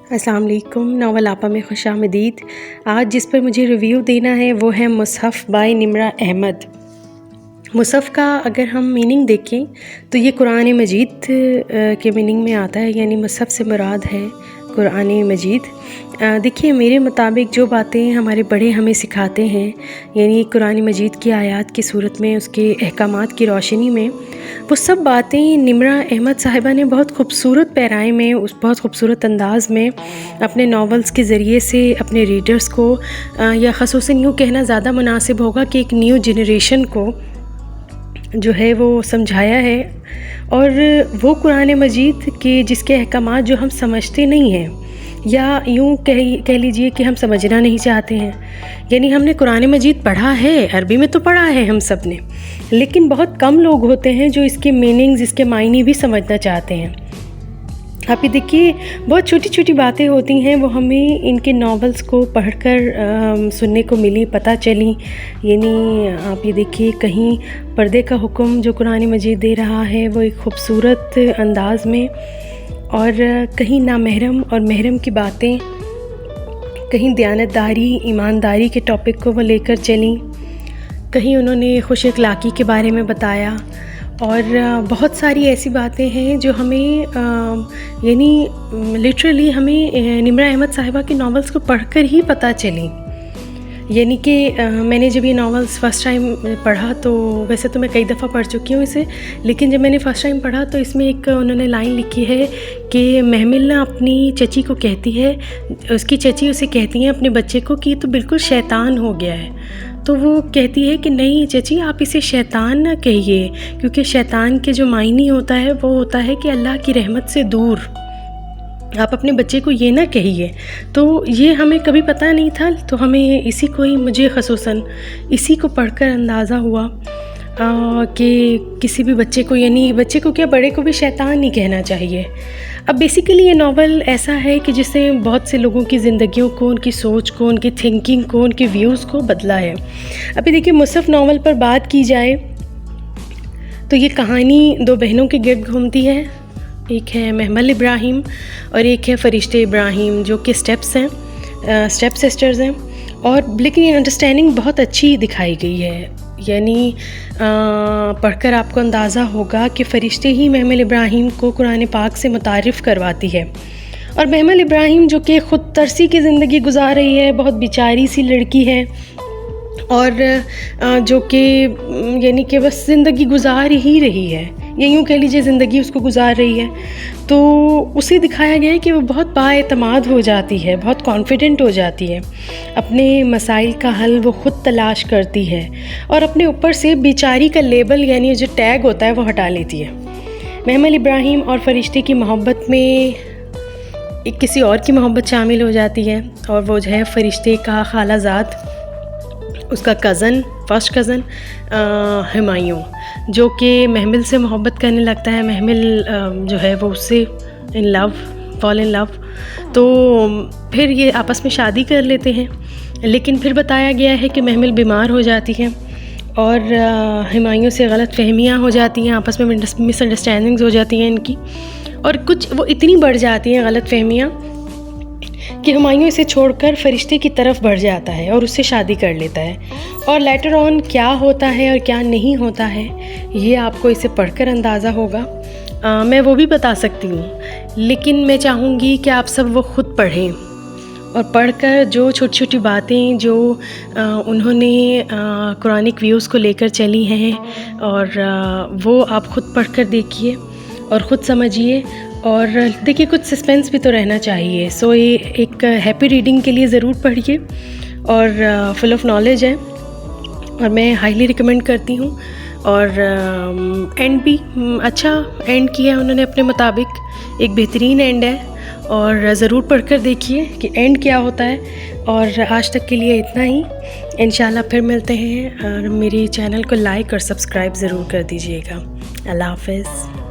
अस्सलाम वालेकुम। नावल आपा में खुशामदीद। आज जिस पर मुझे रिव्यू देना है वो है मुसहफ़ बाय निम्रा अहमद। मुसहफ़ का अगर हम मीनिंग देखें तो ये कुरान मजीद के मीनिंग में आता है, यानी मुसहफ़ से मुराद है कुरान मजीद। देखिए, मेरे मुताबिक जो बातें हमारे बड़े हमें सिखाते हैं, यानी कुरान मजीद की आयत की सूरत में उसके अहकामात की रोशनी में, वो सब बातें निम्रा अहमद साहिबा ने बहुत खूबसूरत पैराए में, उस बहुत खूबसूरत अंदाज़ में अपने नावल्स के ज़रिए से अपने रीडर्स को, या ख़ुसूसन यूँ कहना ज़्यादा मुनासिब होगा कि एक न्यू जनरेशन को जो है वो समझाया है। और वो कुरान मजीद के जिसके अहकामात जो हम समझते नहीं हैं, या यूँ कह लीजिए कि हम समझना नहीं चाहते हैं। यानी हमने कुरान मजीद पढ़ा है, अरबी में तो पढ़ा है हम सब ने, लेकिन बहुत कम लोग होते हैं जो इसके मीनिंग्स, इसके मायने भी समझना चाहते हैं। आप ये देखिए, बहुत छोटी छोटी बातें होती हैं, वो हमें इनके नावल्स को पढ़कर सुनने को मिली, पता चली। यानी आप ये देखिए, कहीं पर्दे का हुक्म जो कुरान मजीद दे रहा है वो एक ख़ूबसूरत अंदाज़ में, और कहीं नामहरम और महरम की बातें, कहीं दयानतदारी, ईमानदारी के टॉपिक को वो लेकर चलीं, कहीं उन्होंने खुश अखलाक़ी के बारे में बताया, और बहुत सारी ऐसी बातें हैं जो हमें यानी लिटरली हमें निम्रा अहमद साहिबा के नावल्स को पढ़कर ही पता चली। यानी कि मैंने जब ये नावल्स फ़र्स्ट टाइम पढ़ा, तो वैसे तो मैं कई दफ़ा पढ़ चुकी हूँ इसे, लेकिन जब मैंने फ़र्स्ट टाइम पढ़ा तो इसमें एक उन्होंने लाइन लिखी है कि महमिल ना अपनी चची को कहती है, उसकी चची उसे कहती हैं अपने बच्चे को कि ये तो बिल्कुल शैतान हो गया है। तो वो कहती है कि नहीं चची, आप इसे शैतान ना कहिए, क्योंकि शैतान के जो मायने होता है वो होता है कि अल्लाह की रहमत से दूर। आप अपने बच्चे को ये ना कहिए। तो ये हमें कभी पता नहीं था, तो हमें इसी को ही, मुझे ख़ुसूसन इसी को पढ़कर अंदाज़ा हुआ कि किसी भी बच्चे को, यानी बच्चे को क्या, बड़े को भी शैतान नहीं कहना चाहिए। अब बेसिकली ये नावल ऐसा है कि जिसने बहुत से लोगों की ज़िंदगियों को, उनकी सोच को, उनकी थिंकिंग को, उनके व्यूज़ को बदला है। अभी देखिए, मुसहफ़ नावल पर बात की जाए तो ये कहानी दो बहनों के गिर्द घूमती है। एक है महमल इब्राहिम और एक है फ़रिश्ते इब्राहिम, जो कि स्टेप सिस्टर्स हैं। और लेकिन ये अंडरस्टैंडिंग बहुत अच्छी दिखाई गई है। यानी पढ़कर आपको अंदाज़ा होगा कि फ़रिश्ते ही महमल इब्राहिम को कुरान पाक से मुतारिफ़ करवाती है। और महमल इब्राहिम जो कि ख़ुद तरसी की ज़िंदगी गुजार रही है, बहुत बेचारी सी लड़की है, और जो कि यानी कि बस ज़िंदगी गुजार ही रही है, या यूँ कह लीजिए ज़िंदगी उसको गुजार रही है। तो उसे दिखाया गया है कि वो बहुत बाएतमाद हो जाती है, बहुत कॉन्फिडेंट हो जाती है, अपने मसाइल का हल वो ख़ुद तलाश करती है, और अपने ऊपर से बेचारी का लेबल, यानी जो टैग होता है, वो हटा लेती है। महमल इब्राहिम और फ़रिश्ते की मोहब्बत में एक किसी और की मोहब्बत शामिल हो जाती है, और वो जो है फ़रिश्ते का खालाजाद, उसका कज़न, फर्स्ट कज़न हुमायूं, जो कि महमिल से मोहब्बत करने लगता है। महमिल जो है वो उससे फॉल इन लव। तो फिर ये आपस में शादी कर लेते हैं, लेकिन फिर बताया गया है कि महमिल बीमार हो जाती है, और हुमायूं से गलत फहमियाँ हो जाती हैं, आपस में मिसअंडरस्टैंडिंग्स हो जाती हैं इनकी, और कुछ वो इतनी बढ़ जाती हैं गलत फहमियाँ कि हुमायूं इसे छोड़कर फ़रिश्ते की तरफ बढ़ जाता है और उससे शादी कर लेता है। और लेटर ऑन क्या होता है और क्या नहीं होता है, ये आपको इसे पढ़कर अंदाज़ा होगा। मैं वो भी बता सकती हूँ, लेकिन मैं चाहूँगी कि आप सब वो ख़ुद पढ़ें, और पढ़कर जो छोटी छोटी बातें जो उन्होंने कुरानिक व्यूज़ को लेकर चली हैं, और वो आप ख़ुद पढ़कर देखिए और ख़ुद समझिए। और देखिए, कुछ सस्पेंस भी तो रहना चाहिए। सो ये एक हैप्पी रीडिंग के लिए ज़रूर पढ़िए, और फुल ऑफ नॉलेज है, और मैं हाईली रिकमेंड करती हूँ। और एंड भी अच्छा एंड किया है उन्होंने अपने मुताबिक, एक बेहतरीन एंड है, और ज़रूर पढ़कर देखिए कि एंड क्या होता है। और आज तक के लिए इतना ही, इंशाल्लाह फिर मिलते हैं, और मेरे चैनल को लाइक और सब्सक्राइब ज़रूर कर दीजिएगा। अल्लाह हाफ़िज़।